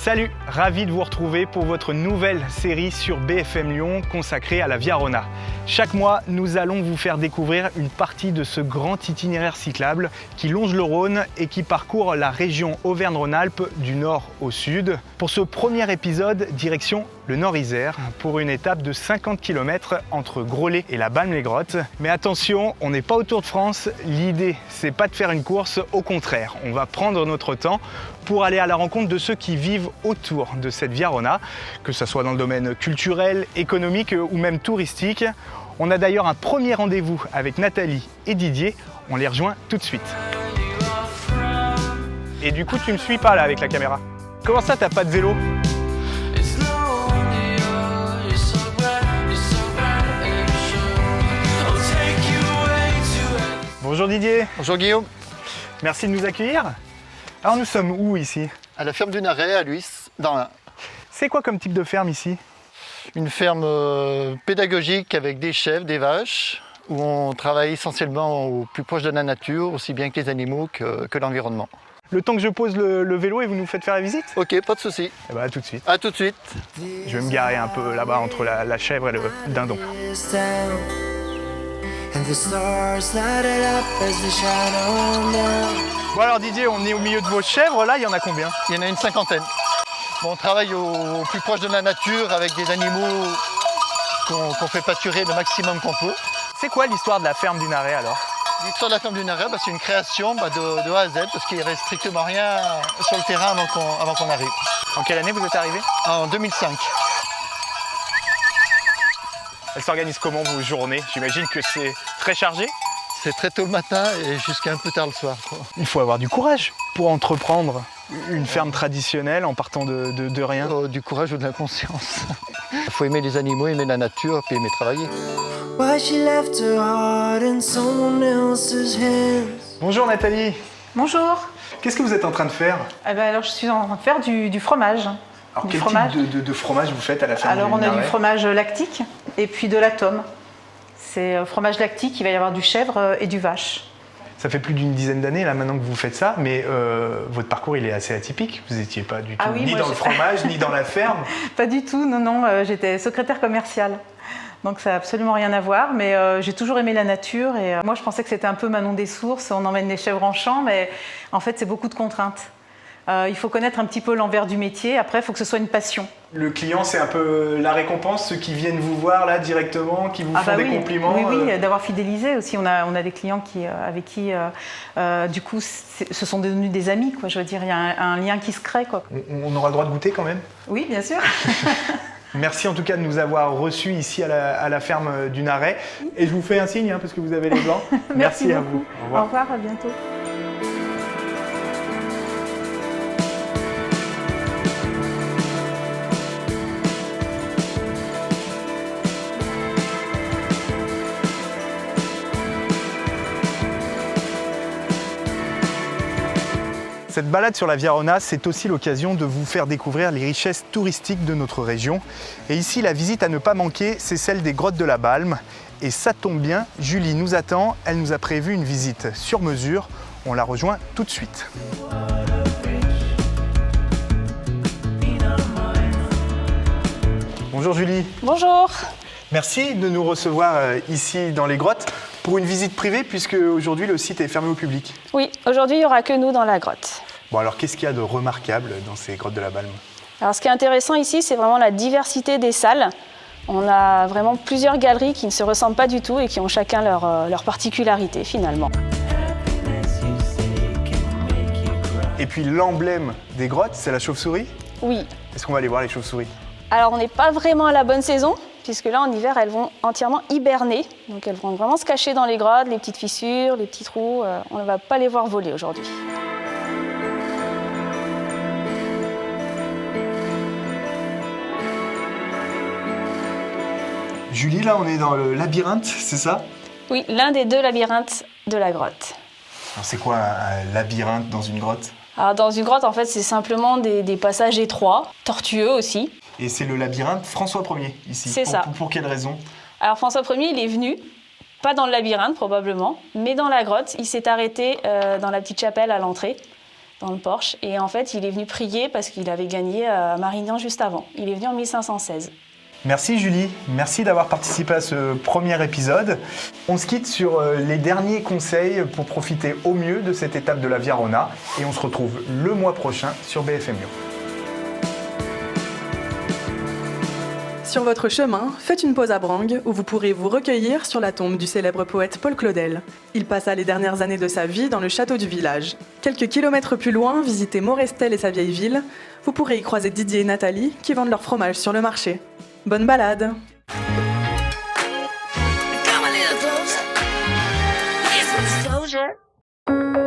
Salut, ravi de vous retrouver pour votre nouvelle série sur BFM Lyon consacrée à la Via Rona. Chaque mois, nous allons vous faire découvrir une partie de ce grand itinéraire cyclable qui longe le Rhône et qui parcourt la région Auvergne-Rhône-Alpes du nord au sud. Pour ce premier épisode, direction le Nord-Isère pour une étape de 50 km entre Groslay et la Balme-les-Grottes. Mais attention, on n'est pas au Tour de France, l'idée c'est pas de faire une course, au contraire, on va prendre notre temps pour aller à la rencontre de ceux qui vivent autour de cette Via Rona, que ce soit dans le domaine culturel, économique ou même touristique. On a d'ailleurs un premier rendez-vous avec Nathalie et Didier, on les rejoint tout de suite. Et du coup tu me suis pas là avec la caméra. Comment ça t'as pas de vélo ? Bonjour Didier. Bonjour Guillaume. Merci de nous accueillir. Alors nous sommes où ici ? À la ferme du Naret à Luis, dans l'Ain. C'est quoi comme type de ferme ici ? Une ferme pédagogique avec des chèvres, des vaches, où on travaille essentiellement au plus proche de la nature, aussi bien que les animaux que l'environnement. Le temps que je pose le vélo et vous nous faites faire la visite ? Ok, pas de souci. Eh ben, à tout de suite. À tout de suite. Je vais me garer un peu là-bas entre la chèvre et le dindon. Bon alors Didier, on est au milieu de vos chèvres là, il y en a combien ? Il y en a une cinquantaine. Bon, on travaille au plus proche de la nature avec des animaux qu'on fait pâturer le maximum qu'on peut. C'est quoi l'histoire de la ferme du Naret alors ? L'histoire de la ferme du Naret, c'est une création de A à Z parce qu'il ne reste strictement rien sur le terrain avant qu'on arrive. En quelle année vous êtes arrivé ? En 2005. Elle s'organise comment vos journées ? J'imagine que c'est très chargé ? C'est très tôt le matin et jusqu'à un peu tard le soir, quoi. Il faut avoir du courage pour entreprendre une ferme traditionnelle en partant de rien. Du courage ou de la conscience. Il faut aimer les animaux, aimer la nature, puis aimer travailler. Bonjour Nathalie. Bonjour. Qu'est-ce que vous êtes en train de faire ? Alors je suis en train de faire du fromage. Alors Du quel fromage. type de fromage vous faites à la ferme Alors du on a Naret ? du fromage lactique et puis de la tome. C'est fromage lactique, il va y avoir du chèvre et du vache. Ça fait plus d'une dizaine d'années là maintenant que vous faites ça, mais votre parcours il est assez atypique. Vous n'étiez pas du tout Ah oui, ni moi, dans le fromage ni dans la ferme. Pas du tout, non, j'étais secrétaire commerciale. Donc ça n'a absolument rien à voir, mais j'ai toujours aimé la nature et moi je pensais que c'était un peu Manon des Sources, on emmène les chèvres en champ, mais en fait c'est beaucoup de contraintes. Il faut connaître un petit peu l'envers du métier, après il faut que ce soit une passion. Le client c'est un peu la récompense, ceux qui viennent vous voir là directement, qui vous font des compliments. Oui, d'avoir fidélisé aussi. On a des clients avec qui du coup ce sont devenus des amis, quoi. Je veux dire, il y a un lien qui se crée, quoi. On aura le droit de goûter quand même ? Oui, bien sûr. Merci en tout cas de nous avoir reçus ici à la ferme du Naret. Et je vous fais un signe parce que vous avez les blancs. Merci à vous. Au revoir, à bientôt. Cette balade sur la Via Rona, c'est aussi l'occasion de vous faire découvrir les richesses touristiques de notre région. Et ici, la visite à ne pas manquer, c'est celle des grottes de la Balme. Et ça tombe bien, Julie nous attend, elle nous a prévu une visite sur mesure. On la rejoint tout de suite. Bonjour Julie. Bonjour. Merci de nous recevoir ici dans les grottes pour une visite privée puisque aujourd'hui le site est fermé au public. Oui, aujourd'hui il n'y aura que nous dans la grotte. Bon alors qu'est-ce qu'il y a de remarquable dans ces grottes de la Balme ? Alors ce qui est intéressant ici, c'est vraiment la diversité des salles. On a vraiment plusieurs galeries qui ne se ressemblent pas du tout et qui ont chacun leur particularité finalement. Et puis l'emblème des grottes, c'est la chauve-souris ? Oui. Est-ce qu'on va aller voir les chauves-souris ? Alors on n'est pas vraiment à la bonne saison, puisque là en hiver elles vont entièrement hiberner. Donc elles vont vraiment se cacher dans les grottes, les petites fissures, les petits trous. On ne va pas les voir voler aujourd'hui. Julie, là on est dans le labyrinthe, c'est ça ? Oui, l'un des deux labyrinthes de la grotte. Alors, c'est quoi un labyrinthe dans une grotte ? Alors dans une grotte, en fait, c'est simplement des passages étroits, tortueux aussi. Et c'est le labyrinthe François Ier, ici. C'est ça. Pour quelle raison ? Alors François Ier, il est venu, pas dans le labyrinthe probablement, mais dans la grotte. Il s'est arrêté dans la petite chapelle à l'entrée. dans le Porche. Et en fait, il est venu prier parce qu'il avait gagné à Marignan juste avant. Il est venu en 1516. Merci Julie, merci d'avoir participé à ce premier épisode. On se quitte sur les derniers conseils pour profiter au mieux de cette étape de la Via Rona et on se retrouve le mois prochain sur BFM Lyon. Sur votre chemin, faites une pause à Brangue où vous pourrez vous recueillir sur la tombe du célèbre poète Paul Claudel. Il passa les dernières années de sa vie dans le château du village. Quelques kilomètres plus loin, visitez Morestel et sa vieille ville. Vous pourrez y croiser Didier et Nathalie qui vendent leur fromage sur le marché. Bonne balade! Come a little closer. Here's some disclosure.